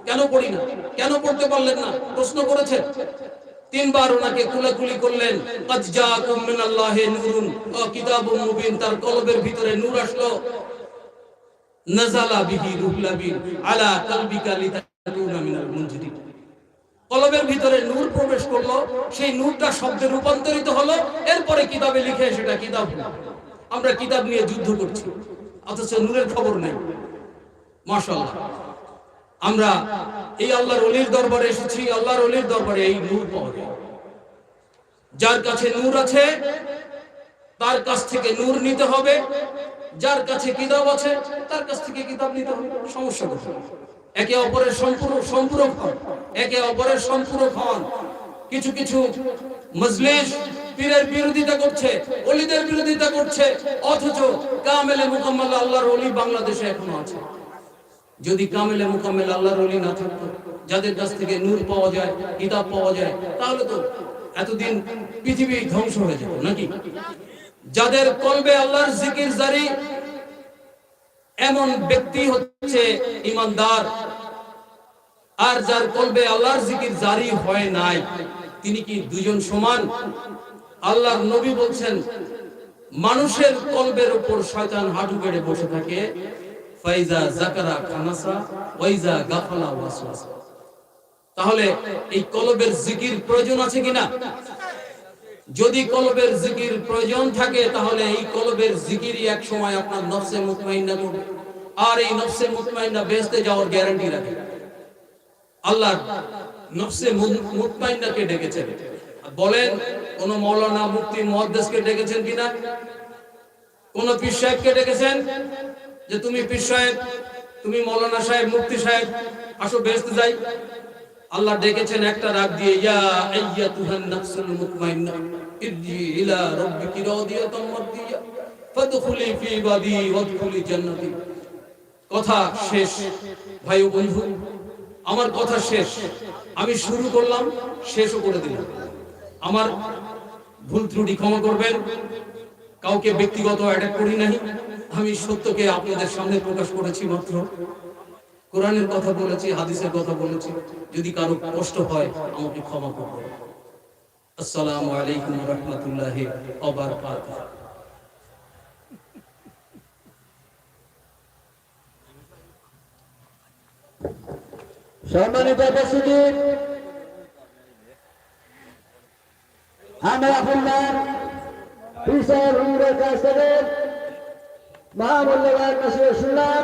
কেন পড়ি না, কেন পড়তে পারলেন না, প্রশ্ন করেছেন। তিনবার ওনাকে কুলাকুলি করলেন। কাদ জাআকুম মিনাল্লাহি নূরুন ওয়া কিতাবুম মুবিন, তার কলবের ভিতরে নূর আসলো। নাযালা বিহি রুহুল আমিন আলা কলবিকা লিতাকুনা মিনাল মুনজিরিন, কলবের ভিতরে নূর প্রবেশ করলো, সেই নূরটা শব্দে রূপান্তরিত হলো, এরপরে কিতাবে লিখে সেটা কিতাব হলো। আমরা কিতাব নিয়ে যুদ্ধ করছি, অথচ নূরের খবর নেই। মাশাআল্লাহ, আমরা এই আল্লাহর ওলির দরবারে এসেছি, আল্লাহর ওলির দরবারে এই নূর পাওয়া যায়। যার কাছে নূর আছে তার কাছ থেকে নূর নিতে হবে, যার কাছে কিতাব আছে তার কাছ থেকে কিতাব নিতে হবে। সমস্যা কোথায়? একে অপরের সম্পূরক হন, একে অপরের সম্পূরক হন। কিছু কিছু মজলিস পীরের বিরোধিতা করছে, ওলিদের বিরোধিতা করছে, অথচ কামেলে মুকাম্মাল আল্লাহর ওলি বাংলাদেশে এখনো আছে। যদি কামেলে মুকাম্মাল আল্লাহর ওলি না থাকতো, যাদের কাছ থেকে নূর পাওয়া যায়, কিতাব পাওয়া যায়, তাহলে তো এতদিন পৃথিবী ধ্বংস হয়ে যেত নাকি? যাদের কলবে আল্লাহর জিকির জারি, এমন ব্যক্তি হচ্ছে ঈমানদার। আর যার কলবে আল্লাহর জিকির জারি হয় নাই, তিনি কি দুইজন সমান? আল্লাহর নবী বলছেন, মানুষের কলবের উপর শয়তান হাঁটু গেড়ে বসে থাকে। ফাইজা যাকারা খানাসা ওয়াইজা গাফালা ওয়াসওয়াসা। তাহলে এই কলবের জিকির প্রয়োজন আছে কিনা? যদি কলবের জিকির প্রয়োজন থাকে, তাহলে এই কলবের জিকিরই এক সময় আপনার নফসে মুতমাইন্না করবে, আর এই নফসে মুতমাইন্না বেহেশতে যাওয়ার গ্যারান্টি রাখে। আল্লাহ নফসে মুতমাইন্নাকে ডেকেছেন। বলেন, কোন মাওলানা মুফতি মুহাদ্দিসকে ডেকেছেন কিনা? কোন পীর সাহেবকে ডেকেছেন যে তুমি পীর সাহেব, তুমি মাওলানা সাহেব, মুফতি সাহেব, আসো বেহেশতে যাই? আল্লাহ ডেকেছেন একটা রাগ দিয়ে, ইয়া আইয়াতুহান নাফসুল মুতমাইন্না ইরজি ইলা রাব্বিকি রাদিয়াতাম মারদিয়া ফাদখুলি ফি ইবাদি ওয়াদখুলি জান্নাতি। কথা শেষ ভাই ও বন্ধু, আমার কথা শেষ। আমি শুরু করলাম, শেষও করে দিলাম। আমার ভুল ত্রুটি ক্ষমা করবেন, কাউকে ব্যক্তিগত অ্যাটাক করি নাই। আমি সত্যকে আপনাদের সামনে প্রকাশ করেছি মাত্র। কোরআনের কথা বলেছি, হাদিসের কথা বলেছি। যদি কারো কষ্ট হয় আমাকে ক্ষমা করবেন। আসসালামু আলাইকুম ওয়া রাহমাতুল্লাহি ওয়া বারাকাতুহু। সম্মানিত উপস্থিতি, আমরা আপনার পিসার রুমের কাছ থেকে মহামূল্যবান মেসেজ শুনলাম।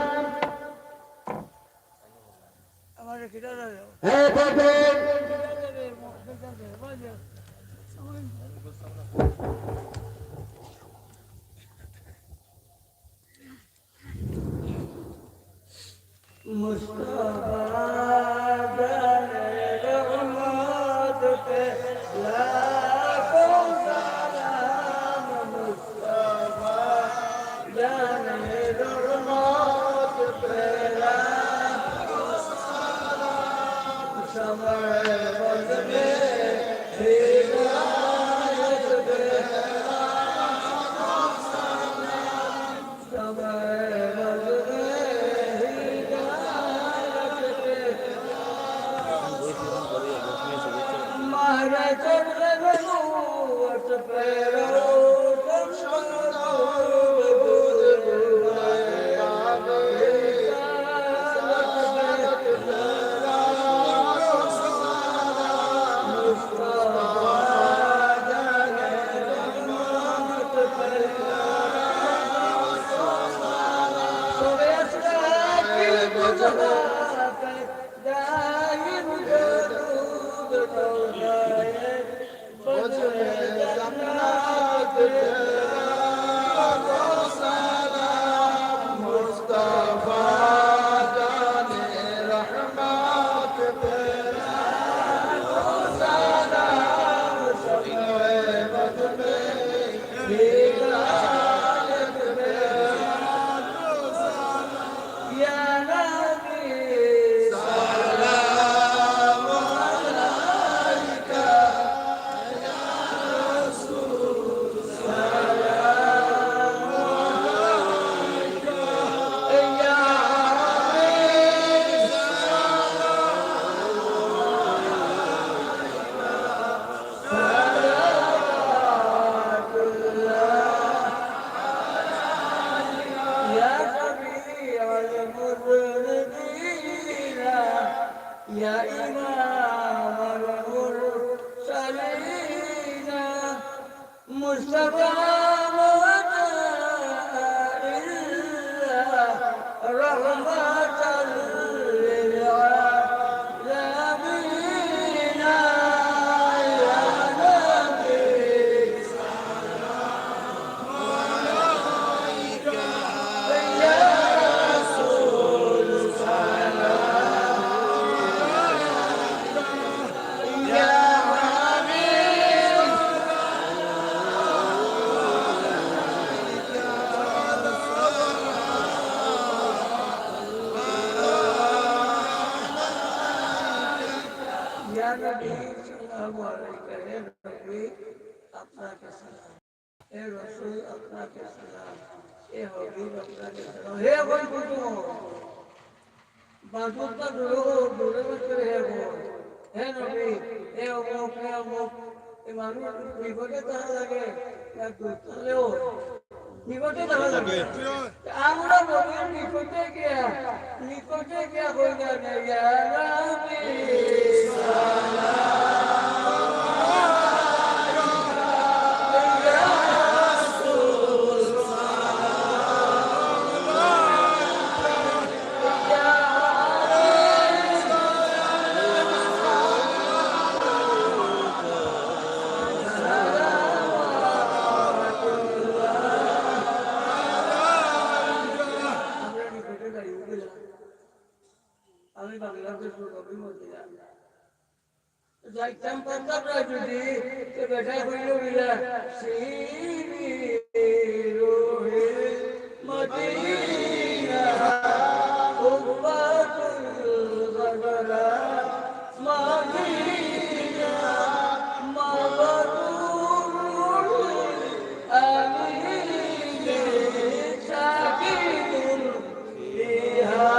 Jannah يا إمام المرسلين مصطفى رحمة للعالمين يا نبي يا رسول يا حبيب يا نبي السلام عليك يا نبي أطلق السلام يا رسول أطلق السلام يا حبيب أطلق السلام هي कोई कुछ बातों का दूर में करे है नबी ये अमुक इमानु विपदे तरह लगे या दूसरे हो विपदे तरह लगे আমরা নবী নিকটে গিয়া কইনা ইয়া নবী আমি বাংলাদেশ নবী মদিনা যাইতাম পাতা যদি তে বেটা হইল বিলা সিরি রোহে মদিনা উম্মাতুল গদরা মদিনা মাবরুর আমিন সাকিনুল ফিহা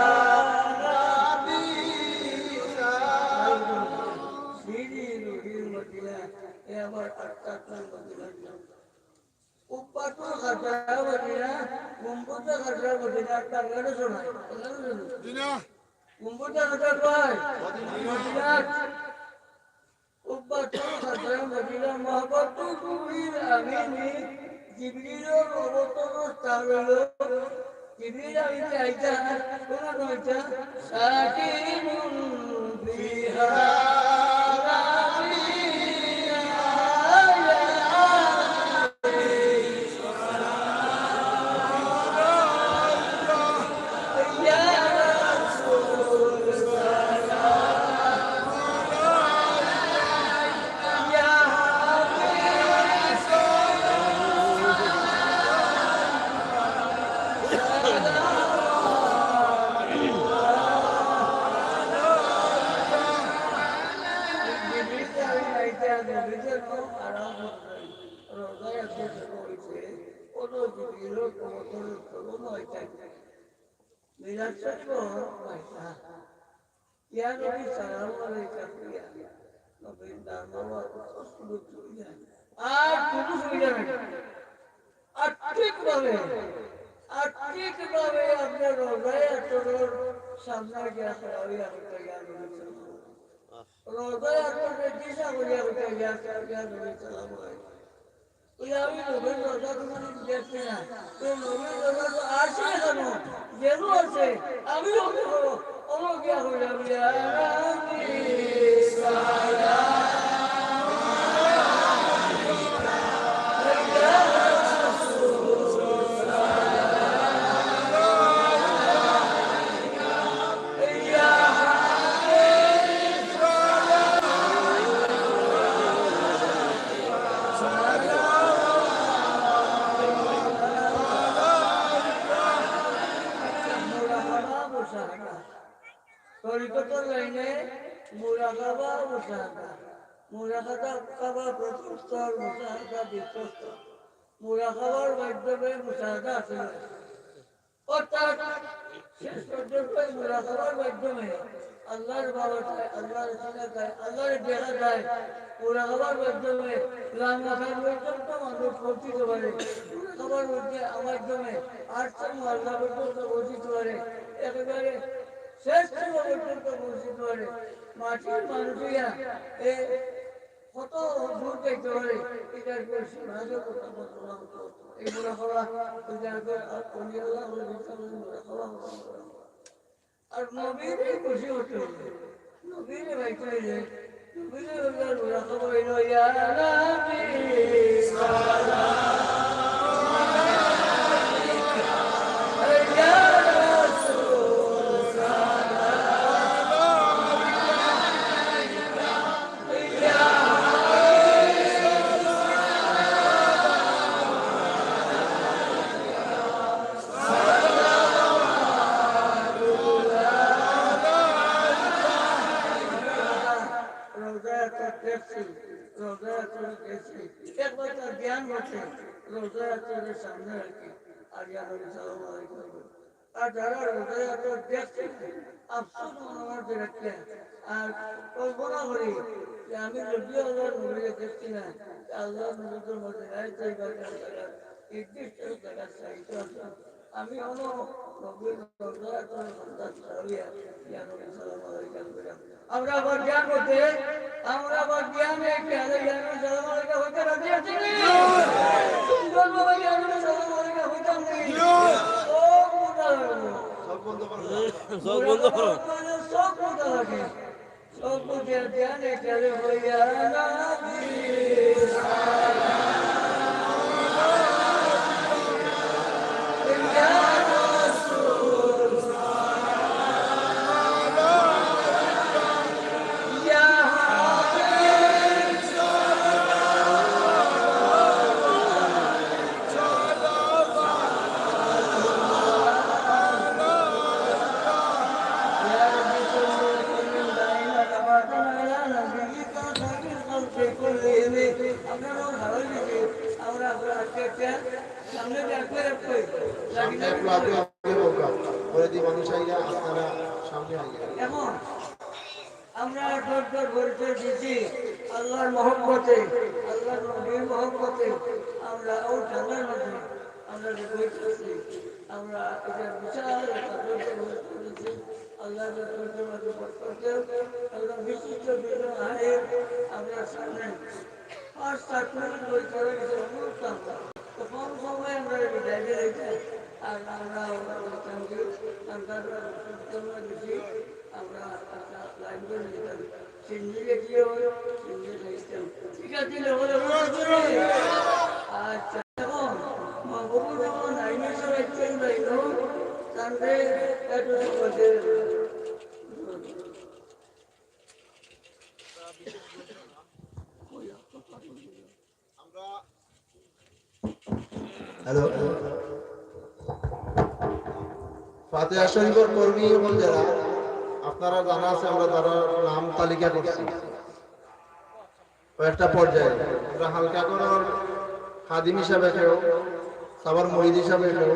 মুরাকাবার মাধ্যমে মুশাহাদা আছে অর্থাৎ শেষ পর্যন্ত মুরাকাবার মাধ্যমে আল্লাহর বাবা চায় আল্লাহর চিনা চায় আল্লাহর দেখা যায় মুরাকাবার মাধ্যমে রান্নাঘর পর্যন্ত মানুষ পৌঁছিতে পারে মুরাকাবার মাধ্যমে আটটা আল্লাহ পর্যন্ত পৌঁছিতে পারে একেবারে শেষ পর্যন্ত পৌঁছিতে পারে পারে মাটির মানুষিয়া কত দূর দেখতে পারে এটার করে সমাজও কথা বললাম এগুলো হওয়া আর নবীর খুশি হতে হবে নবীর বাইতে হইলে নবীর ওরা খবর হইল ইয়া নবী সালাম জ্ঞান বসে রোজার সামনে রাখি আর আর যারা রোজার দেখছে আফসোস মনে রাখতে আর কল্পনা করি যে আমি যদিও আল্লাহ নবীকে দেখছি না আল্লাহ নবীর মধ্যে নির্দিষ্ট জায়গা চাইতে আসলাম আমি অন্য নবীর রোজার আমরা আবার জ্ঞান করতে আমরা আবার জ্ঞান হইতে রাজি আছি এখন আমরা ডর পরিচয় দিচ্ছি আল্লাহর মহব্বতে আল্লাহর নবীর মহব্বতে আমরা ও জানার মধ্যে আমরা বইতেছি আমরা এটা বিশাল করেছি আল্লাহ আল্লাহ বিশিষ্ট আয়ের আমরা সামনে 5-7 মিনিট বই করে অনুরোধ তো কম সময় আমরা বিদায় দিয়েছি আর আমরা আমরা লাইব্রেরি যেতাম সিন্ধিকে কি হলো সিন্ধি লিখতাম ঠিক আছে আচ্ছা এখন মহবুব যখন আইনেশ্বর একজন যাইল তাদের হ্যালো ফাতিহা শরীফের কর্মী এবং যারা আপনারা জানা আছে আমরা যারা নাম তালিকা করছি কয়েকটা পর্যায়ে আমরা হালকা করে খাদিম হিসাবে কেউ সবার মহিদ হিসাবে কেউ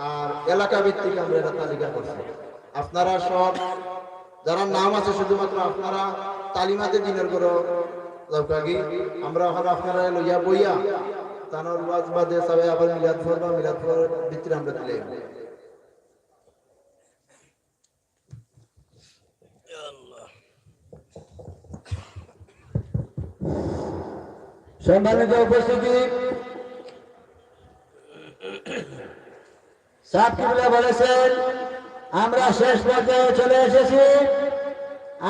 আর এলাকা ভিত্তিক আমরা এটা তালিকা করছি আপনারা সব যারা নাম আছে শুধুমাত্র আপনারা তালিমাতে দিনের করো আমরা ওখানে আপনারা লইয়া বইয়া তানোর ওয়াজ বাদে সবাই আবার মিলাদ পড়বা মিলাদ পড়ার ভিতরে আমরা দিলে সম্মানিত উপস্থিতি সাহেব কিবলা বলেছেন আমরা শেষ পর্যায়ে চলে এসেছি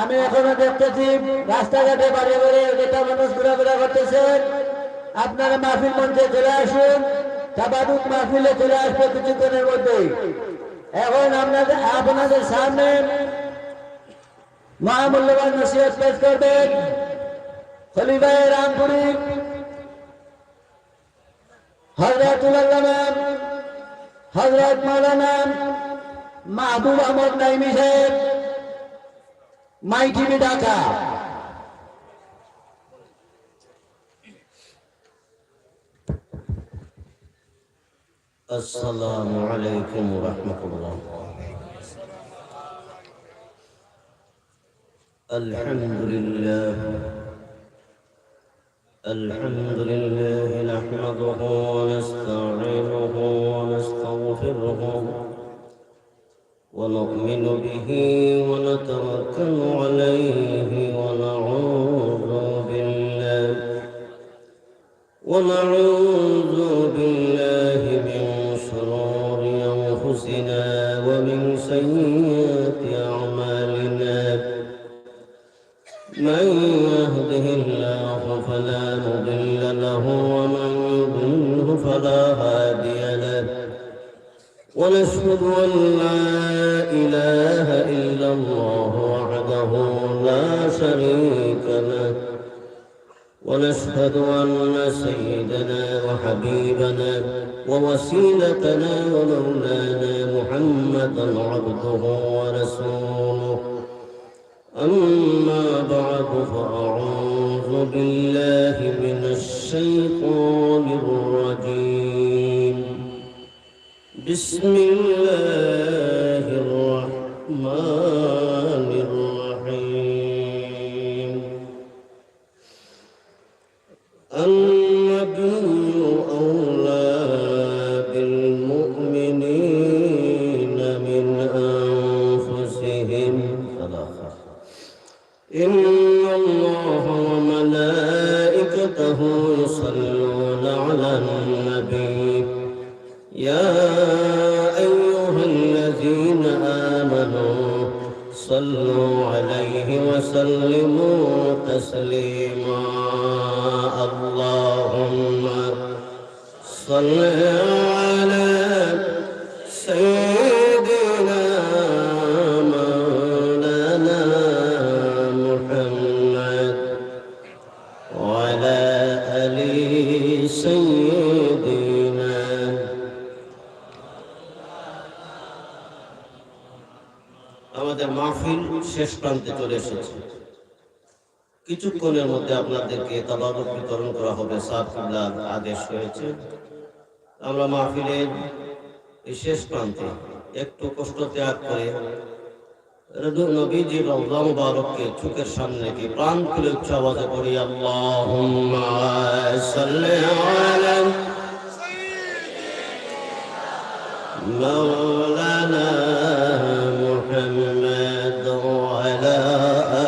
আমি এখনো দেখতেছি রাস্তাঘাটে বাড়ি বাড়ি নেতা মানুষ ঘোরাফেরা করতেছেন আপনারা মাহফিল মঞ্চে চলে আসুন তাবারুক মাহফিলে চলে আসবে কিছুক্ষণের মধ্যেই এখন আপনাদের সামনে মহামূল্যবান নসিহত পেশ করবেন খলিফায়ে রামপুরি হযরতুল আল্লামা হযরত মাওলানা মাহবুব আহমদ নাইমি সাহেব মাই টিভি ঢাকা আসসালামু আলাইকুম ওয়া রাহমাতুল্লাহ আলহামদুলিল্লাহ الحمد لله نحمده ونستعينه ونستغفره ونؤمن به ونتوكل عليه ونعوذ بالله من شرور أنفسنا ومن سيئات أعمالنا من يهده الله فلا مضل له ومن يضلله فلا هادي له ونشهد أن لا إله إلا الله وحده لا شريك له ونشهد أن سيدنا وحبيبنا ووسيلتنا ومولانا محمدا عبده ورسوله أما بعد فأعوذ بالله من الشيطان الرجيم بسم الله الرحمن الرحيم النبي أولى بالمؤمنين من أنفسهم إن الله وملائكته يصلون على النبي يا أيها الذين آمنوا صلوا عليه وسلموا تسليما اللهم صل على سيدنا مولانا محمد وعلى آل سيدنا আমাদের মাহফিল শেষ প্রান্তে চলে এসেছে। কিছুক্ষণের মধ্যে আপনাদেরকে তাবারুক বিতরণ করা হবে, সাহেব কিবলার আদেশ হয়েছে। আমরা মাহফিলের এই শেষ প্রান্তে একটু কষ্ট ত্যাগ করে নবীজির রওজা মুবারককে চোখের সামনে কি প্রাণ খুলে উচ্চ আওয়াজে পড়ি আল্লাহুম্মা সাল্লি আলা মাওলানা মুহাম্মদ ওয়া আলা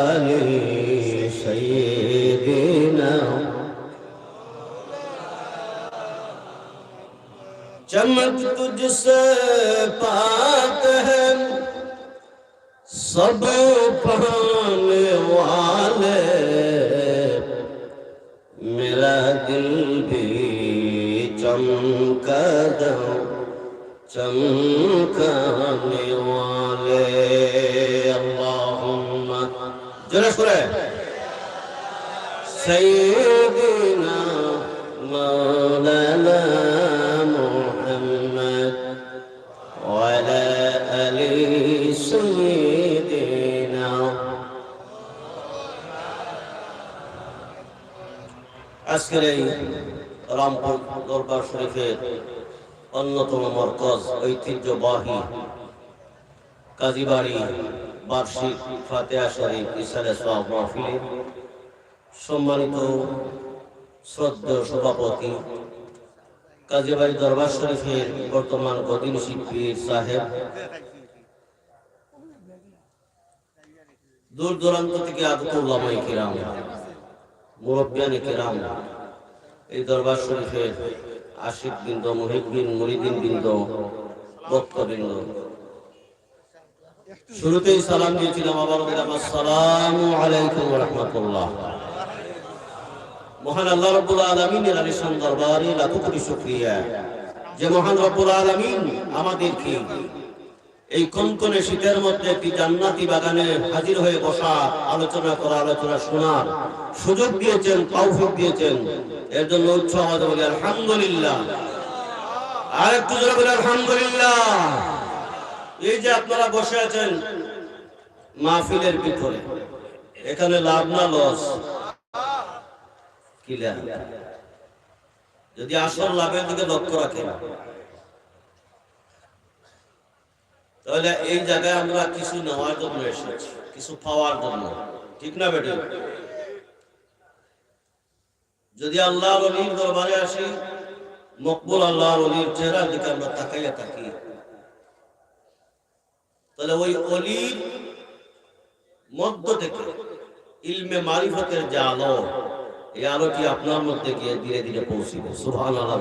আলি সাইয়্যিদিনা चमक तुझसे पाते हैं सब पाने वाले मेरा दिल भी चमका दो चमकाने वाले अल्लाहुम्मा जरा सुरे सय्यिदना मौलाना محمد وعلى آل سيدنا আজকের এই রামপুর দরবার শরীফের অন্যতম মরকজ ঐতিহ্যবাহী কাজীবাড়ি বার্ষিক ফাতিহা শরীফ ইসালে সওয়াব মাহফিলে সম্মানিত শ্রদ্ধেয় সভাপতি কাজীবাড়ি দরবার শরীফের বর্তমান গদিন শিল্পী সাহেব, দূর দূরান্ত থেকে আগত উলামায়ে কিরাম, মুরব্বিয়ানে কিরাম, এই দরবার শরীফের আশিক বৃন্দ, মুহিব্বিন, মুরিদিন বৃন্দ, ভক্তবৃন্দ, শুরুতেই সালাম দিয়েছিলাম, আবারও দিলাম আসসালামু আলাইকুম ওয়া রাহমাতুল্লাহ। মহান আল্লাহ রাব্বুল আলামিনের আলিশান দরবারে লাখো কোটি শুকরিয়া যে মহান রব্বুল আলামিন আমাদেরকে এই কনকনে শীতের মধ্যে একটি জান্নাতি বাগানে হাজির হয়ে বসা, আলোচনা করা, আলোচনা শোনার সুযোগ দিয়েছেন, তৌফিক দিয়েছেন। এর জন্য উচ্চ আওয়াজে বলি আলহামদুলিল্লাহ। আর একটু জোরে বলি আলহামদুলিল্লাহ। এই যে আপনারা বসে আছেন মাহফিলের ভিতরে, এখানে লাভ না লস? যদি আসল লাভের দিকে লক্ষ্য রাখেন তাহলে এই জায়গায় আমরা কিছু নেওয়ার জন্য এসেছি, কিছু পাওয়ার জন্য, ঠিক না বেটি? যদি আল্লাহর ওলির দরবারে আসি, মকবুল আল্লাহর ওলির চেহারার দিকে আমরা তাকাইয়া থাকি, তাহলে ওই অলির মধ্য থেকে ইলমে মারিফতের যে আলো, এই আলোটি আপনার মধ্যে গিয়ে ধীরে ধীরে পৌঁছিবে। সুবহানাল্লাহ।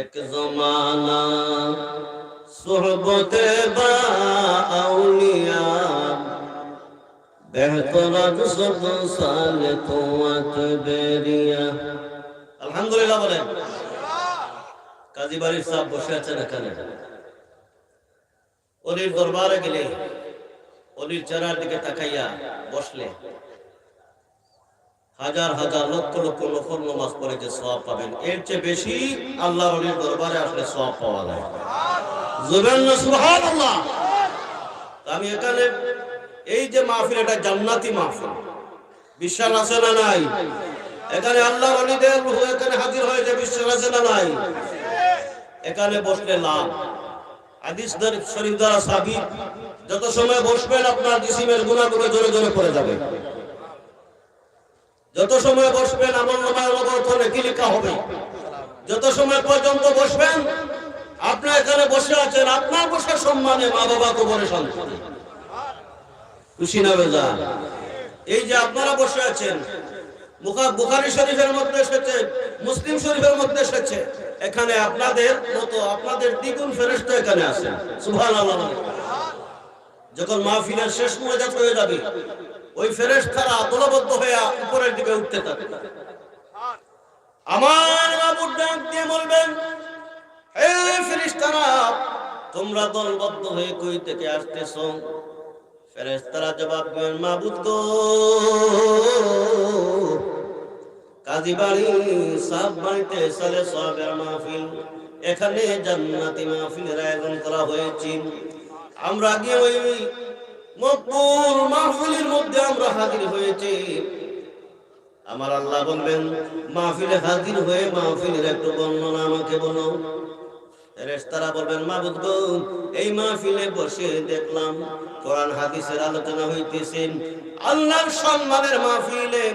এক জমানা সোহবতে বা আউলিয়া বেহতরাত সব সালে তোয়াত বেরিয়া। আলহামদুলিল্লাহ বলেন। কাজী বাড়ির সাহেব বসে আছেন এখানে। অলির দরবারে গেলে অলির চেহারার দিকে তাকাইয়া বসলে হাজার হাজার লক্ষ লক্ষ নফল নামাজ পড়ে যে সওয়াব পাবেন, এর চেয়ে বেশি আল্লাহর ওলির দরবারে আসলে সওয়াব পাওয়া যায়। সুবহানাল্লাহ। আমি এখানে এই যে মাহফিল, এটা জান্নাতি মাহফিল, বিশ্বাস আছে না নাই? এখানে আল্লাহর ওলিদের রূহ এখানে হাজির হয়েছে, বিশ্বাস আছে না নাই? এখানে বসলে লাভ। হাদিস শরীফ দ্বারা সাবিত, যত সময় বসবেন আপনার জিসিমের গুনাহগুলো জোরে জোরে পড়ে যাবে। যত সময় বসবেন আমলনামায় নবরত নেকি লেখা হবে। যত সময় পর্যন্ত বসবেন, আপনি এখানে বসে আছেন, আপনার বসার সম্মানে মা বাবা কবরে শান্তি। খুশি না বেজার? এই যে আপনারা বসে আছেন, বুখারী শরীফের মধ্যে এসেছে, মুসলিম শরীফের মধ্যে এসেছে, এখানে আপনাদের মতো আপনাদের দ্বিগুণ ফেরেশতা এখানে আছেন। সুবহানাল্লাহ। যখন মাহফিলের শেষ মোনাজাত হয়ে যাবে, ওই ফেরেশতারা দলবদ্ধ হয়ে উপরের দিকে উঠতে থাকে। আমার মাবুদ ডাক দিয়ে বলবেন, হে ফেরেশতারা, তোমরা দলবদ্ধ হয়ে কই থেকে আসতেছো? ফেরেশতারা জবাব দেন, মাবুদ গো, কাজী বাড়ি সাহেব বাড়িতে সালে সাহেবের মাহফিল, এখানে জান্নাতি মাহফিলের আয়োজন করা হয়েছে। আমরা গিয়ে ওই মকবুল মাহফিলের মধ্যে আমরা হাজির হয়েছি। আমার আল্লাহ বলবেন, মাহফিলে হাজির হয়ে মাহফিলের একটু বর্ণনা আমাকে বলো। ফেরেশতারা বলবেন, মাবুদ গো, এই মাহফিলে বসে দেখলাম কোরআন হাদিসের আলোচনা হইতেছে, আল্লাহর সম্মানের মাহফিলে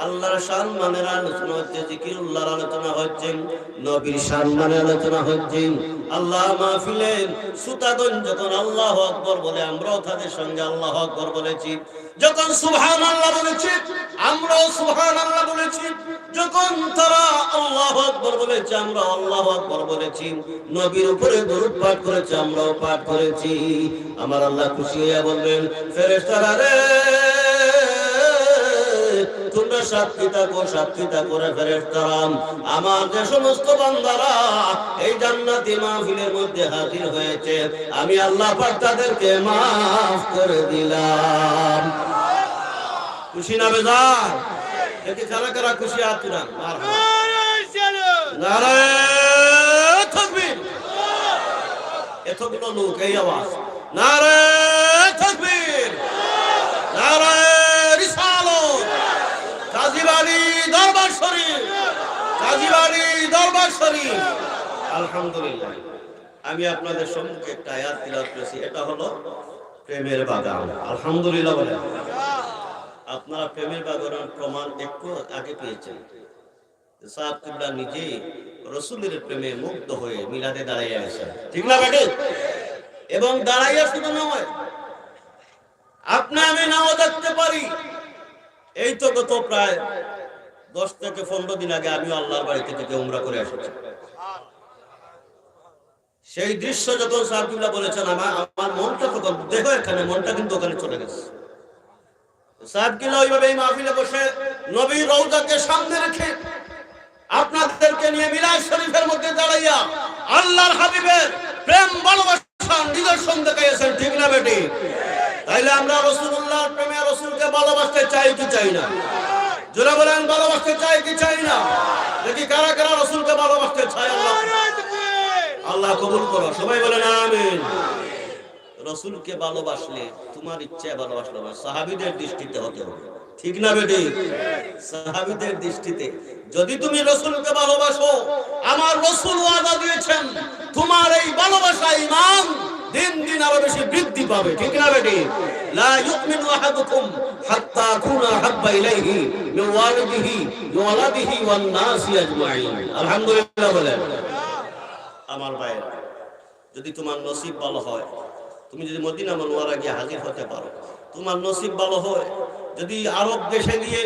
আল্লাহর সম্মানের আলোচনা হচ্ছে, জিকিরুল্লাহর আলোচনা হচ্ছে, নবীর সম্মানের আলোচনা হচ্ছে। আল্লাহ মাহফিলে সুতাগণ যখন আল্লাহু আকবার বলে, আমরাও তাদের সঙ্গে আল্লাহু আকবার বলেছি। যখন সুবহানাল্লাহ বলেছি, আমরাও সুবহানাল্লাহ বলেছি। যখন তারা আল্লাহু আকবার বলেছে, আমরা আল্লাহু আকবার বলেছি। নবীর উপরে দরুদ পাঠ করেছে, আমরাও পাঠ করেছি। আমার আল্লাহ খুশি হয়ে বলবেন, ফেরেশতারা রে, তোমরা সাক্ষী থাকো রে ফেরেশতারা, আমার যে সমস্ত বান্দারা এই জান্নাতি মাহফিলের মধ্যে হাজির হয়েছে, আমি আল্লাহ পাক তাদেরকে মাফ করে দিলাম। খুশি না বেজার? দেখি কারা কারা খুশি আপনারা? নারায়ে তাকবীর। এতগুলো লোক, এই আওয়াজ, নারায়ে তাকবীর, নারায়ে রিসালাত। কাজী বাড়ি দরবার শরীফ, কাজী বাড়ি দরবার শরীফ। আলহামদুলিল্লাহ। আমি আপনাদের সম্মুখে একটা আয়াত তিলাওয়াত করেছি, এটা হলো প্রেমের বাগান। আলহামদুলিল্লাহ বলেন। আপনারা প্রেমের বাগানের প্রমাণ একটু আগে পেয়েছেন। সাহেব কিবলা নিজেই রাসূলের প্রেমে মুগ্ধ হয়ে মিলাদে দাঁড়াইয়া গেছেন, ঠিক না বেটি? এবং দাঁড়াইয়া শুধু নয়, আপনি আমি নাও দেখতে পারি। এই তো গত প্রায় 10 থেকে 15 দিন আগে আমিও আল্লাহর বাড়ি থেকে উমরা করে এসেছি। সেই দৃশ্য যখন সাহেব কিবলা বলেছেন, আমার মনটা তখন, দেখো এখানে মনটা কিন্তু ওখানে চলে গেছে। সাহেব কিবলা ওইভাবে এই মাহফিলে বসে নবীর রওজাকে সামনে রেখে আপনাদেরকে নিয়ে মিলাদ শরীফের মধ্যে দাঁড়াইয়া আল্লাহর হাবিবের প্রেম ভালোবাসা নিদর্শন দেখাইছেন, ঠিক না বেটি? তাইলে আমরা রাসূলুল্লাহর প্রেমে রাসূলকে ভালোবাসতে চাই কি চাই না? জোরে বলেন, ভালোবাসতে চাই কি চাই না? দেখি কারা কারা রাসূলকে ভালোবাসতে চায়। আল্লাহ কবুল করো, সবাই বলেন আমিন। রাসূলকে ভালোবাসলে তোমার ইচ্ছায় ভালোবাসলে না, সাহাবীদের দৃষ্টিতে হতে হবে, ঠিক না বেটি? সাহাবীদের দৃষ্টিতে যদি তুমি রাসূলকে ভালোবাসো, আমার রাসূল ওয়াদা দিয়েছেন তোমার এই ভালোবাসা ঈমান দিন দিন আরো বেশি বৃদ্ধি পাবে, ঠিক না বেটি? লা ইউমিনু আহাদুকুম হাত্তা কুনা হাব্বা ইলাইহি মিন ওয়ালিদিহি ওয়া ওয়ালাদিহি ওয়ান নাসি আজমাইন। আলহামদুলিল্লাহ বলেন। আমার ভাইরা, যদি তোমার নসিব ভালো হয়, তুমি যদি মদিনা মুনওয়ারা গিয়ে হাজির হতে পারো, তোমার নসিব ভালো হয় যদি আরব দেশে গিয়ে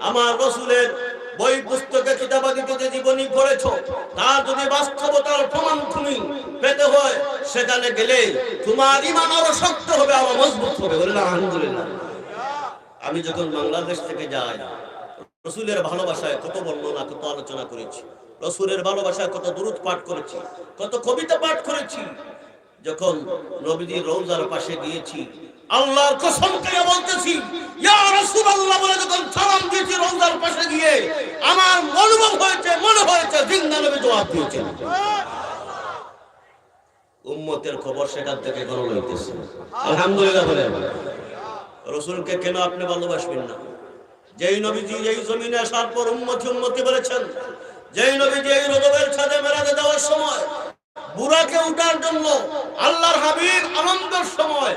আমার রাসূলের বই পুস্তকে কিতাবাদিতে যে জীবনী পড়েছো তার যদি বাস্তবতার প্রমাণ তুমি পেতে হয়, সেখানে গেলে তোমার ঈমান আরো শক্ত হবে, আরো মজবুত হবে। বলেন আলহামদুলিল্লাহ। আমি যখন বাংলাদেশ থেকে যাই, রাসূলের ভালোবাসায় কত বর্ণনা, কত আলোচনা করেছি, রাসূলের ভালোবাসায় কত দুরূদ পাঠ করেছি, কত কবিতা পাঠ করেছি। যখন নবীজির রওজার পাশে গিয়েছি, আল্লাহর কসম করে বলতেছি, ইয়া রাসূলুল্লাহ বলে যখন সালাম দিয়েছি রওজার পাশে গিয়ে, আমার অনুভব হয়েছে, মনে হয়েছে জিন্দা নবী জবাব দিয়েছেন। উম্মতের খবর সেখান থেকে গ্রহণ হইতেছে। আলহামদুলিল্লাহ বলেন। রাসূলকে কেন আপনি ভালোবাসবেন না? যেই নবীজি এই জমিনে আসার পর উম্মতি উম্মতি বলেছেন, যেই নবীজি এই রজবের ছাদে মেরাজে যাওয়ার সময় বুরাকে উঠার জন্য আল্লাহর হাবিব আনন্দের সময়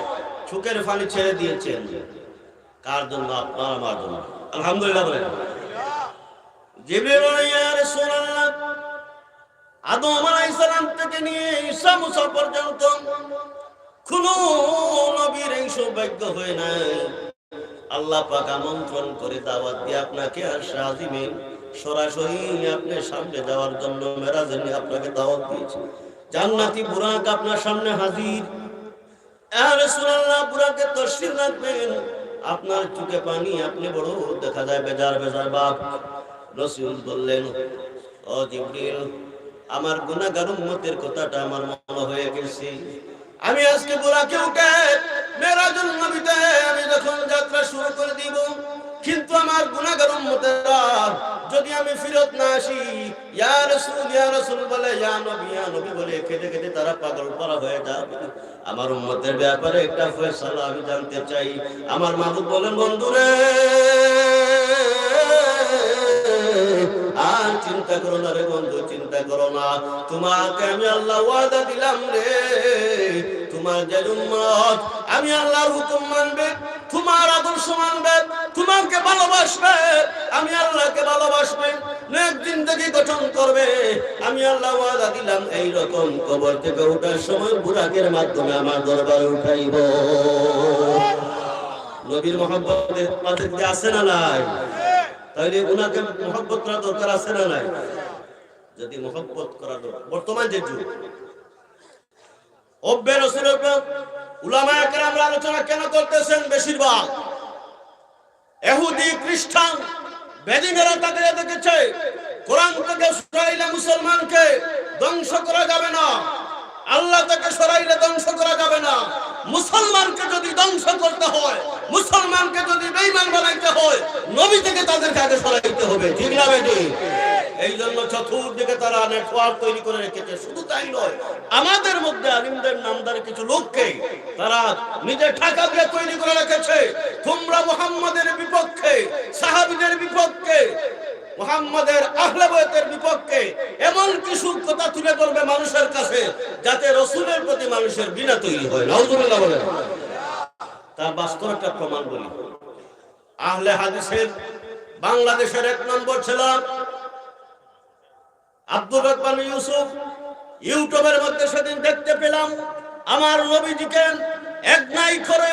চোখের পানি ছেড়ে দিয়েছেন, কার জন্য? আপনার আমার জন্য। আলহামদুলিল্লাহ বলেন। জিবরিল ইয়া রাসূলুল্লাহ, আদম আলাইহিস সালাম থেকে নিয়ে ঈসা মুসা পর্যন্ত কোন নবীর এই সৌভাগ্য হয় নাই আল্লাহ পাক আমন্ত্রণ করে দাওয়াত দিয়ে আপনাকে আর শাহিমে সরাসরি আপনি সামনে যাওয়ার জন্য মেরাজে নিয়ে আপনাকে দাওয়াত দিয়েছে। জান্নাতি বুরাক আপনার সামনে হাজির। ইয়া রাসূলুল্লাহ, বুরাকে তশরিফ রাখবেন, আপনার চোখে পানি, আপনি বড় দেখা যায় বেজার বেজার বাপ। রাসূল বললেন, ও জিবরিল, আমার গুনাহগার উম্মতের কথাটা আমার মনে হয়ে গেছে। আমি আজকে বুরাকে উঠে মেরাজুল নবীতে আমি যখন যাত্রা শুরু করে দিব, কিন্তু আমার গুনাহগার উম্মতেরা যদি আমি ফিরত না আসি, ইয়া রাসূল বলে, ইয়া নবী বলে কেঁদে কেঁদে তারা পাগল পারা হয়ে যাবে। আমার উম্মতের ব্যাপারে একটা ফয়সালা আমি জানতে চাই। আমার মাবুদ বলেন, বন্ধুরে আর চিন্তা করো না রে বন্ধু, চিন্তা করো না। তোমাকে আমি আল্লাহ ওয়াদা দিলাম রে, তোমার যে উম্মত আমি আল্লাহর হুকুম মানবে, তোমার আদর্শ মানবে, তোমাকে ভালোবাসবে, আমি আল্লাহকে ভালোবাসবে, নেক জিন্দেগি গঠন করবে, আমি আল্লাহ ওয়াদা দিলাম এই রকম কবর থেকে ওঠার সময় বুরাকের মাধ্যমে আমার দরবারে উঠাইব। নবীর মহব্বতের মাঝে আছে না নাই? তাহলে উনাকে মহব্বত করা দরকার আছে না নাই? যদি মহব্বত করা দরকার, বর্তমান যে যুগ অব্বে রাসূলের উপর উলামায়ে কেরামরা আলোচনা কেন করতেছেন? বেশিরভাগ ইহুদি খ্রিস্টান বেদিনেরা তাকে দেখেছে কোরআন থেকে সরাইলে মুসলমানকে ধ্বংস করা যাবে না, আল্লাহ থেকে সরাইলে ধ্বংস করা যাবে না। মুসলমানকে যদি ধ্বংস করতে হয়, মুসলমানকে যদি বেঈমান বানাইতে হয়, নবী থেকে তাদেরকে আগে সরাইতে হবে। ঠিক না বেটি? এই জন্য চতুর্দিকে তারা নেটওয়ার্ক তৈরি করে রেখেছে। শুধু তাই নয়, আমাদের মধ্যে আলিমদের নামদার কিছু লোককে তারা নিজের টাকা দিয়ে তৈরি করে রেখেছে। তোমরা মুহাম্মাদের বিপক্ষে, সাহাবীদের বিপক্ষে, মুহাম্মাদের আহলে বাইতের বিপক্ষে এমন কিছু কথা তুলে ধরবে মানুষের কাছে যাতে রাসূলের প্রতি মানুষের ঘৃণা তৈরি হয়। নাউজুবিল্লাহ বলেন। তার বাস্তব একটা প্রমাণ বলি। আহলে হাদিসের বাংলাদেশের 1 নম্বর ছেলে আব্দুর রহমান ইউসুফ ইউটিউবের মধ্যে সেদিন দেখতে পেলাম আমার নবীজিকে এক নাই করে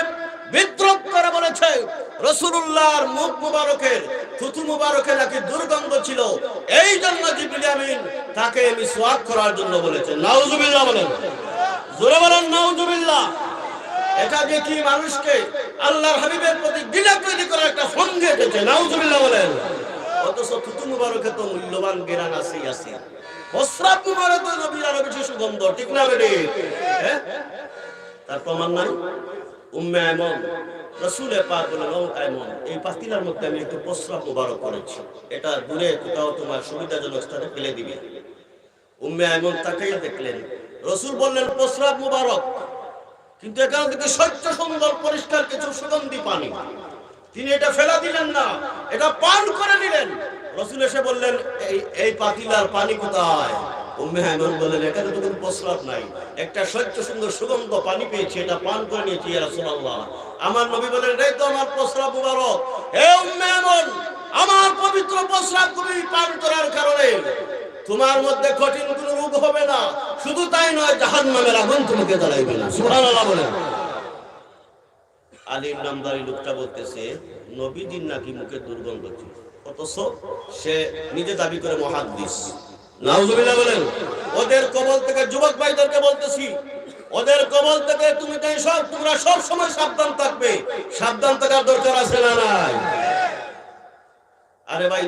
বিদ্রোহ করে বলেছে রাসূলুল্লাহর মুখ মুবারকের, থুতু মুবারকে নাকি দুর্গন্ধ ছিল, এই জন্য জিবরিল আমিন তাকে মিসওয়াক করার জন্য বলেছে। নাউজুবিল্লাহ বলেন, জোরে বলেন নাউজুবিল্লাহ। এটা যে কি মানুষকে আল্লাহর হাবিবের প্রতি ঘৃণা তৈরি করার একটা ফন্দি এসেছে। নাউজুবিল্লাহ বলেন। অথচ থুতু মুবারকে তো মূল্যবান জ্ঞান আছে। প্রস্রাব মুবারকে নবীর আরো বেশি সুগন্ধ। ঠিক না বেটি? তার প্রমাণ নাই? উম্মে আয়মন রাসূলের পাক বলেন, ও আয়মন, এই পাতিলার মধ্যে আমি একটু প্রস্রাব মুবারক করেছি, এটা দূরে কোথাও তোমার সুবিধাজনক স্থানে ফেলে দিবে। উম্মে আয়মন তাকাইয়া দেখলেন, রাসূল বললেন প্রস্রাব মুবারক, কিন্তু এখান থেকে স্বচ্ছ সুন্দর পরিষ্কার কিছু সুগন্ধি পানি। তিনি এটা ফেলা দিলেন না, এটা পান করে নিলেন। রাসূল এসে বললেন, এই পাতিলার পানি কোথায়? উম্মে আয়মন বললেন, এখানে তো কোনো প্রস্রাব নাই, একটা স্বচ্ছ সুন্দর সুগন্ধ পানি পেয়েছি, এটা পান করে নিয়েছি ইয়া রাসূলুল্লাহ। আমার নবী বলেন, এই তো আমার প্রস্রাব মুবারক। হে উম্মে আয়মন, আমার পবিত্র প্রস্রাব তুমি পান করার কারণে তোমার মধ্যে কঠিন কোনো রোগ শুরু হবে না। শুধু তাই নয়, জাহান্নামের আগুন তোমাকে জ্বালাইবে না। সুবহানাল্লাহ বলেন। আলীর নামদারি লোকটা বলতেছে নবীজির নাকি মুখে দুর্গন্ধ ছিল, অথচ সে নিজে দাবি করে মুহাদ্দিস। নাউজুবিল্লাহ বলেন। ওদের কবল থেকে যুবক ভাইদেরকে বলতেছি, ওদের কবল থেকে তোমরা সব সময় সাবধান থাকবে। সাবধান থাকার দরকার আছে না নাই? আরে ভাই,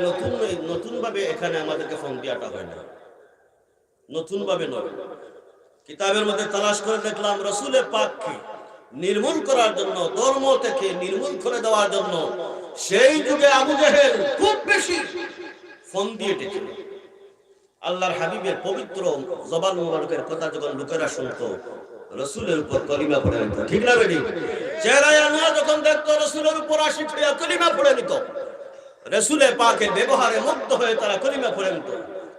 নতুন ভাবে এখানে আমাদেরকে ফোন দিয়াটা হয় না, নতুন ভাবে নয়। কিতাবের মধ্যে তালাশ করে দেখলাম রাসূলের পাককে নির্মূল করার জন্য, ধর্ম থেকে নির্মূল করে দেওয়ার জন্য সেই যুগে আবু জেহেল খুব বেশি ফোন দিয়ে ডেকে আল্লাহর হাবিবের পবিত্র জবান মুবারকের কথা যখন লোকেরা শুনতো, রাসূলের উপর কলিমা পড়ে নিত। ঠিক না বেটি? চেহারায় আনোয়ার যখন দেখতো রাসূলের উপর আশিক হয়ে কলিমা পড়ে নিত। রাসূলের পাকের ব্যবহারে মুগ্ধ হয়ে তারা কলিমা পড়ে নিত।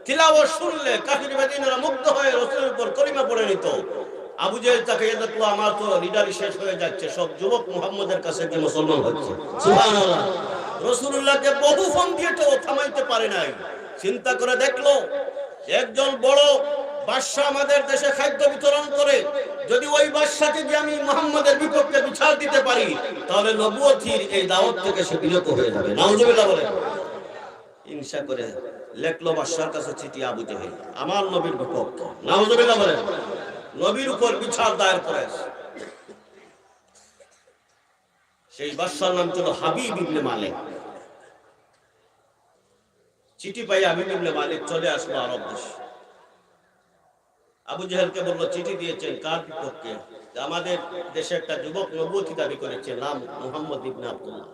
তিলাওয়াত শুনলে কাফির বেদিনেরা মুগ্ধ হয়ে রাসূলের উপর কলিমা পড়ে নিত। আবু জেহেল তাকে দেখলো, আমার তো লিডারই শেষ হয়ে যাচ্ছে, সব যুবক মুহাম্মদের কাছে গিয়ে মুসলমান হচ্ছে। সুবহানাল্লাহ। রাসূলুল্লাহকে বহু ফোন দিয়েও থামাইতে পারে নাই। চিন্তা করে দেখলো, একজন বড় বাদশা আমাদের দেশে খাদ্য বিতরণ করে, যদি ওই বাদশাকে দিয়ে আমি মুহাম্মদের বিপক্ষে বিচার দিতে পারি, তাহলে নবুয়তির এই দাওয়াত থেকে সে বিরত হয়ে যাবে। নাউজুবিল্লাহ বলে। হিংসা করে লেখলো বাদশার কাছে চিঠি, আবু জেহেল আমার নবীর বিপক্ষে। নাউজুবিল্লাহ বলে। নবীর উপর বিচার দায়ের করে। সেই বাদশার নাম ছিল হাবিব ইবনে মালিক। চিঠি পাই হাবিব ইবনে মালিক চলে আসলো আরব দেশে। আবু জেহেলকে বললো, চিঠি দিয়েছেন কার বিপক্ষে? আমাদের দেশে একটা যুবক নবুয়তি দাবি করেছে, নাম মুহাম্মদ ইবনে আব্দুল্লাহ।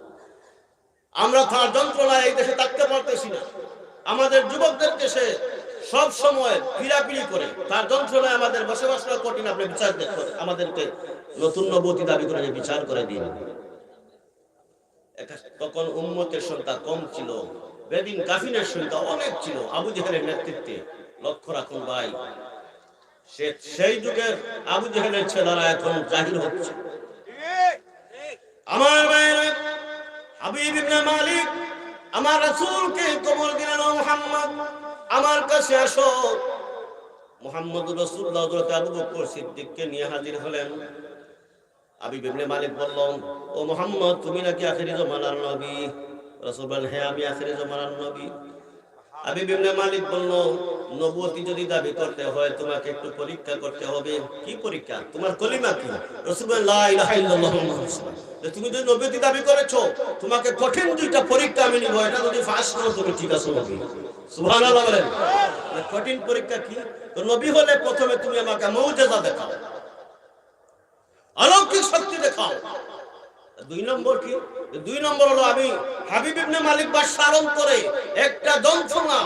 আমরা তার যন্ত্রণায় এই দেশে থাকতে পারতেছি না। আমাদের যুবকদের দেশে সব সময় পিড়াপিড়ি করে, তার যন্ত্রণায় আমাদের বসবাস করা কঠিন। আপনি বিচার দেখুন, আমাদেরকে নতুন নবুয়তি দাবি করে বিচার করে দিন। তখন উম্মতের সংখ্যা কম ছিল, বেদিন কাফিরের সংখ্যা অনেক ছিল। আবু জেহেলের নেতৃত্বে, লক্ষ্য রাখুন ভাই, সেই যুগের আবু জেহেলের ছেলেরা এখন জাহিল হচ্ছে। আমার ভাইরা, হাবিব ইবনে মালিক আমার রাসূলকে কবর দিলেন, ও মুহাম্মদ আমার কাছে আসো। মুহাম্মদুর রাসূলুল্লাহ হযরত আবু বকর সিদ্দিককে নিয়ে হাজির হলেন। হাবিব ইবনে মালিক বলল, ও মুহাম্মদ তুমি নাকি আখিরি জামানার নবী? রাসূল বললেন, হ্যাঁ আমি আখিরি জামানার নবী। হাবিব ইবনে মালিক বলল, নবুয়তি যদি দাবি করতে হয় তোমাকে একটু পরীক্ষা করতে হবে। কি পরীক্ষা? তোমার কলিমা কি? রাসূল বললেন, লা ইলাহা ইল্লাল্লাহ মুহাম্মাদুর রাসূলুল্লাহ। তুমি যদি নবুয়তি দাবি করেছো, তোমাকে কঠিন দুইটা পরীক্ষা আমি নিব, এটা যদি পাস করো তুমি ঠিক আছো নবী। সুবহানাল্লাহ বলেন। কঠিন পরীক্ষা কি? তো নবী হলে প্রথমে তুমি আমাকে মুজিজা দেখাও, অলৌকিক শক্তি দেখাও। দুই নম্বর কি? দুই নম্বর হলো আমি হাবিব ইবনে মালিক বাদশার অন্তরে একটা যন্ত্রণা,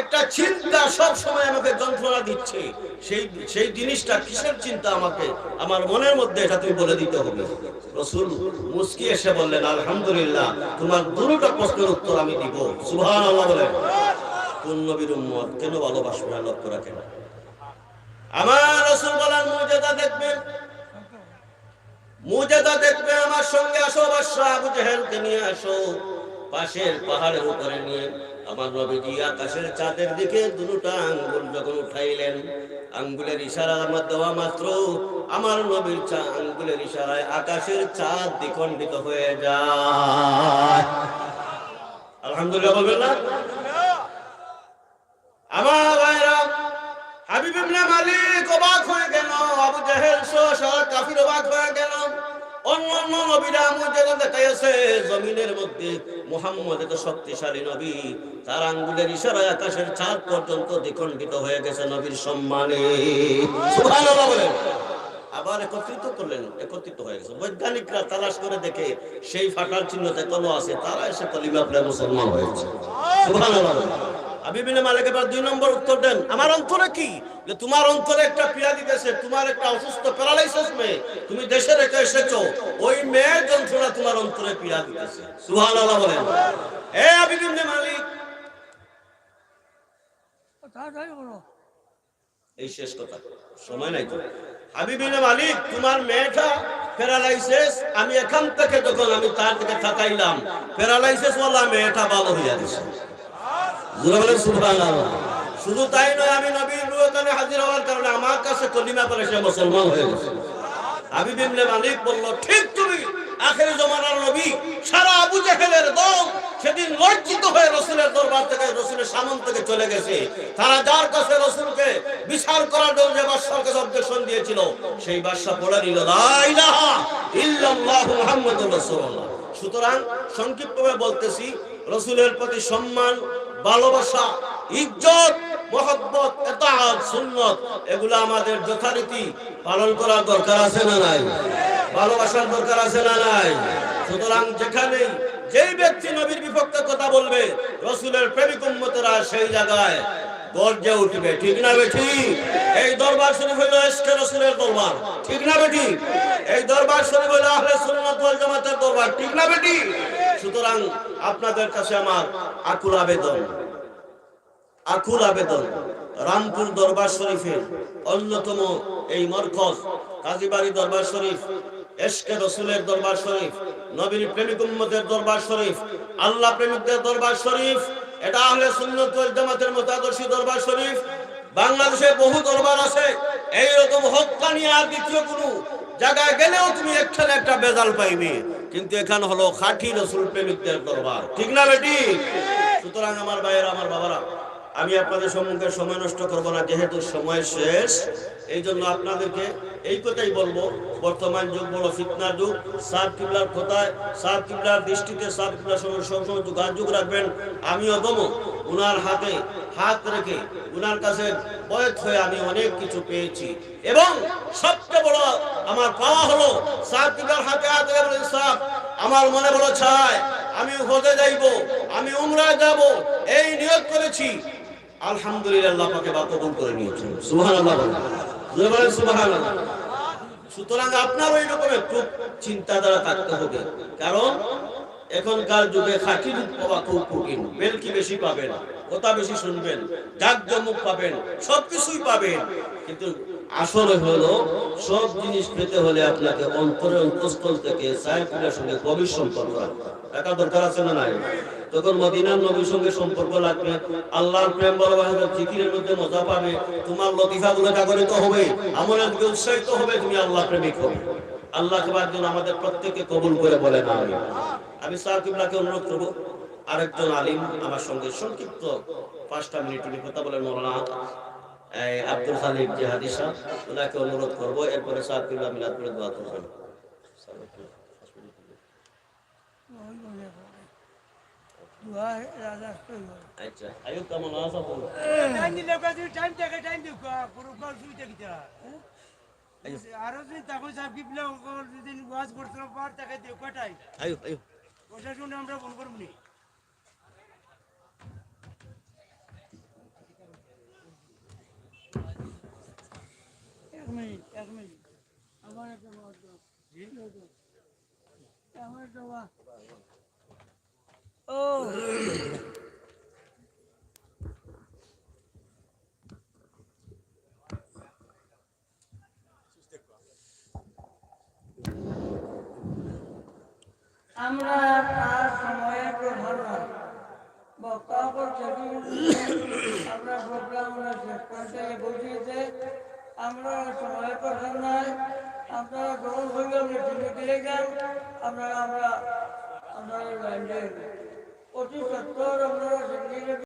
একটা চিন্তা সব সময় আমাকে যন্ত্রণা দিচ্ছে। সেই জিনিসটা কিসের চিন্তা আমাকে আমার মনের মধ্যে, এটা তুমি বলে দিতে হবে। রাসূল মুস্কি এসে বললেন, আলহামদুলিল্লাহ, তোমার দুটো প্রশ্নের উত্তর আমি দিব। সুবহানাল্লাহ বলেন। কোন নবীর উম্মত কেন ভালোবাসবে না? লক্ষ্য রাখেন। আমার রাসূল বলেন, মুজিজা দেখবেন, মুজিজা দেখবে, আমার সঙ্গে আসো। বাদশা আবু জেহেলকে নিয়ে আসো, পাশের পাহাড়ের উপরে নিয়ে আমার নবীজি আকাশের চাঁদের দিকে দুটো আঙ্গুল যখন উঠাইলেন, আঙ্গুলের ইশারা আমার দেওয়া মাত্র আমার নবীর আঙ্গুলের ইশারায় আকাশের চাঁদ দ্বিখণ্ডিত হয়ে যায়। আলহামদুলিল্লাহ বলবেন না? আমার ভাইরা, হাবিব ইবনে মালিক অবাক হয়ে গেল, আবু জেহেল সহ কাফির অবাক হয়ে গেল। অন্যান্য নবীরা মুজিজা দেখাইছে জমিনের মধ্যে, মুহাম্মদ এত শক্তিশালী নবী, তার আঙ্গুলের ইশারায় আকাশের চাঁদ পর্যন্ত দ্বিখণ্ডিত হয়ে গেছে নবীর সম্মানে। সুবহানাল্লাহ বলেন। আবার একত্রিত হয়ে গেছে। বৈজ্ঞানিকরা তালাশ করে দেখে সেই ফাটার চিহ্ন এখনো আছে, তারা এসে কলিমা পড়ে মুসলমান হয়েছে। সুবহানাল্লাহ। হাবিব ইবনে মালিক এবার দুই নম্বর উত্তর দেন, আমার অন্তরে কি? যে তোমার অন্তরে একটা পীড়া দিতেছে, তোমার একটা অসুস্থ প্যারালাইসিস মেয়ে তুমি দেশে রেখে এসেছো, ওই মেয়ের যন্ত্রণা তোমার অন্তরে পীড়া দিতেছে। সুবহানাল্লাহ বলেন। এ হাবিব ইবনে মালিক, এই শেষ কথা, সময় নাই তো। হাবিব ইবনে মালিক, তোমার মেয়েটা প্যারালাইসিস, আমি এখান থেকে যখন আমি তার দিকে তাকাইলাম, প্যারালাইসিস ওয়ালা মেয়েটা ভালো হয়ে গেছে। সুবহানাল্লাহ। শুধু তাই নয়, আমি নবীর ওখানে হাজির হওয়ার কারণে আমার কাছে কলিমা করে সে মুসলমান হয়ে গেছে। হাবিব ইবনে মালিক বলল, ঠিক তুমি আখেরি জমানার নবী। সারা আবু জেহেলের দল সেদিন লজ্জিত হয়ে রাসূলের দরবার থেকে, রাসূলের সামনে থেকে চলে গেছে। তারা যার কাছে রাসূলকে বিচার করার জন্য যে বাদশার কাছে অবজেকশন দিয়েছিল, সেই বাদশা পড়ে নিল লা ইলাহা ইল্লাল্লাহু মুহাম্মাদুর রাসূলুল্লাহ। সুতরাং সংক্ষিপ্তভাবে বলতেছি, রাসূলের প্রতি সম্মান, ভালোবাসা, ইজ্জত, মহব্বত, ইতাআত, সুন্নাত এগুলো আমাদের যথারীতি পালন করার দরকার আছে না নাই? ভালোবাসার দরকার আছে না নাই? সুতরাং যেখানে যেই ব্যক্তি নবীর বিপক্ষে কথা বলবে, রাসূলের প্রেমিক উম্মতেরা সেই জায়গায় গর্জে উঠবে। ঠিক না বেঠি? এই দরবার শরীফ হলো ইশকে রাসূলের দরবার। ঠিক না বেঠি? এই দরবার শরীফ হলো আহলে সুন্নাত ওয়াল জামাতের দরবার। ঠিক না বেঠি? সুতরাং আপনাদের কাছে আমার আকুল আবেদন, রামপুর দরবার শরীফের অন্যতম এই মরকজ কাজীবাড়ি দরবার শরীফ, ইশকে রাসূলের দরবার শরীফ, নবীর প্রেমিক উম্মতের দরবার শরীফ, আল্লাহ প্রেমিকদের দরবার শরীফ, এটা আহলে সুন্নাত ওয়াল জামাতের মতাদর্শী দরবার শরীফ। বাংলাদেশে বহু দরবার আছে, এই রকম হত্যা নিয়ে আর দ্বিতীয় কোনো জায়গায় গেলেও তুমি একখানে একটা বেজাল পাইবে, কিন্তু এখানে হলো খাঁটি রাসূল প্রেমিকদের দরবার। ঠিক না বেটি? সুতরাং আমার ভাইয়েরা, আমার বাবারা, আমি আপনাদের সম্মুখে সময় নষ্ট করব না, যেহেতু সময় শেষ। এই জন্য আপনাদেরকে এই কথাই বলবো, বর্তমান যুগ বড় ফিতনার যুগ। সাহেব কিবলার কথায়, সাহেব কিবলার দৃষ্টিতে, সাহেব কিবলার সঙ্গে সবসময় যোগাযোগ রাখবেন। আমিও গম উনার হাতে হাত রেখে উনার কাছে বয়স হয়ে আমি অনেক কিছু পেয়েছি, এবং সবচেয়ে বড় আমার পাওয়া হলো সাহেব কিবলার হাতে হাত রেখে বলেন, সাহেব আমার মনে বড় চায় আমি হজে যাইব, আমি উমরায় যাব, এই নিয়ত করেছি। আলহামদুলিল্লাহ, আল্লাহ পাকে বা কবুল করে নিয়েছেন। সুবহানাল্লাহ বলেন, সুবহানাল্লাহ। সুতরাং আপনার ওই রকম একটু চিন্তাধারা থাকতে হবে, কারণ এখনকার যুগে খাঁটি রূপ পাওয়া খুব কঠিন। বেলকি বেশি পাবেন, কথা বেশি শুনবেন, জাকজমক পাবেন, সবকিছুই পাবেন, কিন্তু আসলে হলো সব জিনিস পেতে হলে আপনাকে অন্তরের অন্তঃস্থল থেকে সাহেবের সঙ্গে গভীর সম্পর্ক রাখা দরকার আছে না নাই? তখন মদিনার নবীর সঙ্গে সম্পর্ক লাগবে, আল্লাহর প্রেম ভালোবাসা, জিকিরের মধ্যে মজা পাবে, তোমার লতিফাগুলো জাগরিত হবে, আমলের দিকে উৎসাহিত হবে, তুমি আল্লাহ প্রেমিক হবে। আল্লাহ তোমার জন্য আমাদের প্রত্যেককে কবুল করে বলে না। আমি সাহেব কিবলাকে অনুরোধ করবো, আরেকজন আলিম আমার সঙ্গে সংক্ষিপ্ত 5টা মিনিট উনি কথা বলেন, মৌলানা আব্দুল খালিক জিহাদি সাহেব, ওনাকে অনুরোধ করবো। এরপরে সাহেব কিবলা মিলাদ করে দোয়া করবেন। আচ্ছা, আয়ুব কেমন আছো? আরো যদি তখন সাহেব কিবলা যদি ওয়াজ করতে পার তাকে দিও কটাই আয়ুব ওটা শুনে আমরা ফোন করব নি। এক মিনিট আমার একটা ও আমরা আর সময়ের প্রধান নয়, বক্তব্য আমরা প্রোগ্রাম শেষ করতে বসিয়েছে, আমরা সময়ের প্রধান নয়, আপনারা গ্রহণ করলে আমরা টিভি দিয়ে যান, আমরা লাইনে অতি সত্তর